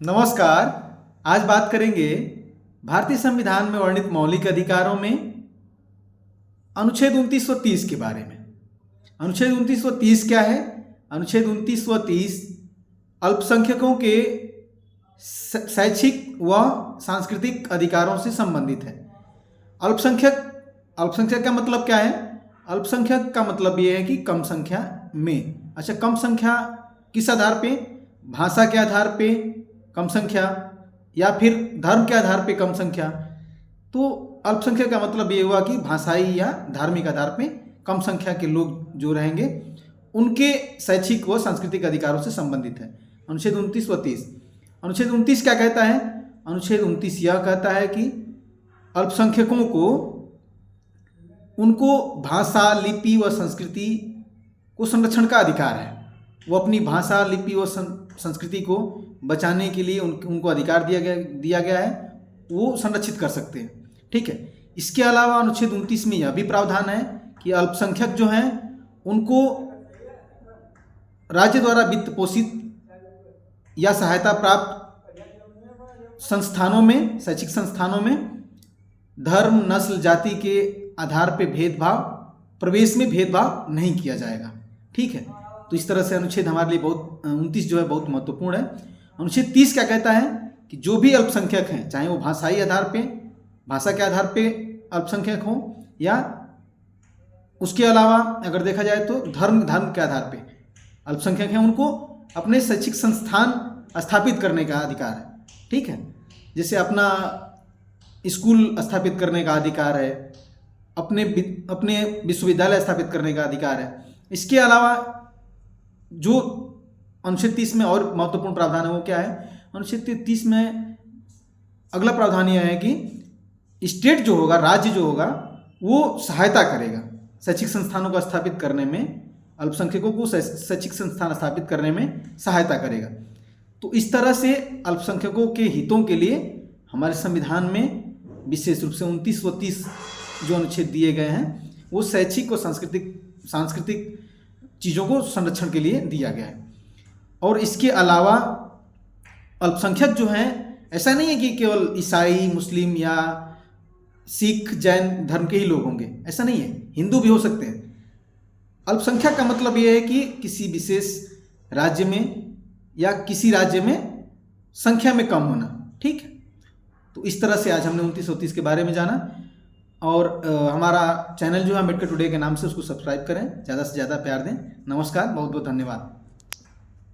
नमस्कार। आज बात करेंगे भारतीय संविधान में वर्णित मौलिक अधिकारों में अनुच्छेद 2930 के बारे में। अनुच्छेद 2930 क्या है? अनुच्छेद 2930 अल्पसंख्यकों के शैक्षिक व सांस्कृतिक अधिकारों से संबंधित है। अल्पसंख्यक का मतलब क्या है? अल्पसंख्यक का मतलब ये है कि कम संख्या में। अच्छा, कम संख्या किस आधार पे? भाषा के आधार पे कम संख्या या फिर धर्म के आधार पे कम संख्या। तो अल्पसंख्यक का मतलब ये हुआ कि भाषाई या धार्मिक आधार पे कम संख्या के लोग जो रहेंगे उनके शैक्षिक व सांस्कृतिक अधिकारों से संबंधित है। अनुच्छेद 29 व 30। अनुच्छेद 29 क्या कहता है? अनुच्छेद 29 यह कहता है कि अल्पसंख्यकों को उनको भाषा, लिपि व संस्कृति को संरक्षण का अधिकार है। वो अपनी भाषा, लिपि व संस्कृति को बचाने के लिए उनको अधिकार दिया गया है, वो संरक्षित कर सकते हैं। ठीक है। इसके अलावा अनुच्छेद 29 में यह भी प्रावधान है कि अल्पसंख्यक जो हैं उनको राज्य द्वारा वित्त पोषित या सहायता प्राप्त संस्थानों में, शैक्षिक संस्थानों में धर्म, नस्ल, जाति के आधार पर प्रवेश में भेदभाव नहीं किया जाएगा। ठीक है। तो इस तरह से अनुच्छेद हमारे लिए 29 जो है बहुत महत्वपूर्ण है। अनुच्छेद 30 क्या कहता है कि जो भी अल्पसंख्यक हैं, चाहे वो भाषाई आधार पे, भाषा के आधार पे अल्पसंख्यक हों या उसके अलावा अगर देखा जाए तो धर्म के आधार पे अल्पसंख्यक हैं, उनको अपने शैक्षिक संस्थान स्थापित करने का अधिकार है। ठीक है। जैसे अपना स्कूल स्थापित करने का अधिकार है, अपने विश्वविद्यालय स्थापित करने का अधिकार है। इसके अलावा जो अनुच्छेद 30 में और महत्वपूर्ण प्रावधान है वो क्या है? अनुच्छेद 30 में अगला प्रावधान यह है कि स्टेट जो होगा, राज्य जो होगा, वो सहायता करेगा शैक्षिक संस्थानों को स्थापित करने में, अल्पसंख्यकों को शैक्षिक संस्थान स्थापित करने में सहायता करेगा। तो इस तरह से अल्पसंख्यकों के हितों के लिए हमारे संविधान में विशेष रूप से 29 व 30 जो अनुच्छेद दिए गए हैं वो शैक्षिक और सांस्कृतिक चीज़ों को संरक्षण के लिए दिया गया है। और इसके अलावा अल्पसंख्यक जो हैं, ऐसा नहीं है कि केवल ईसाई, मुस्लिम या सिख, जैन धर्म के ही लोग होंगे, ऐसा नहीं है, हिंदू भी हो सकते हैं। अल्पसंख्यक का मतलब ये है कि किसी विशेष राज्य में या किसी राज्य में संख्या में कम होना। ठीक है। तो इस तरह से आज हमने 2930 के बारे में जाना। और हमारा चैनल जो है अम्बेडकर टुडे के नाम से, उसको सब्सक्राइब करें, ज़्यादा से ज़्यादा प्यार दें। नमस्कार, बहुत बहुत धन्यवाद।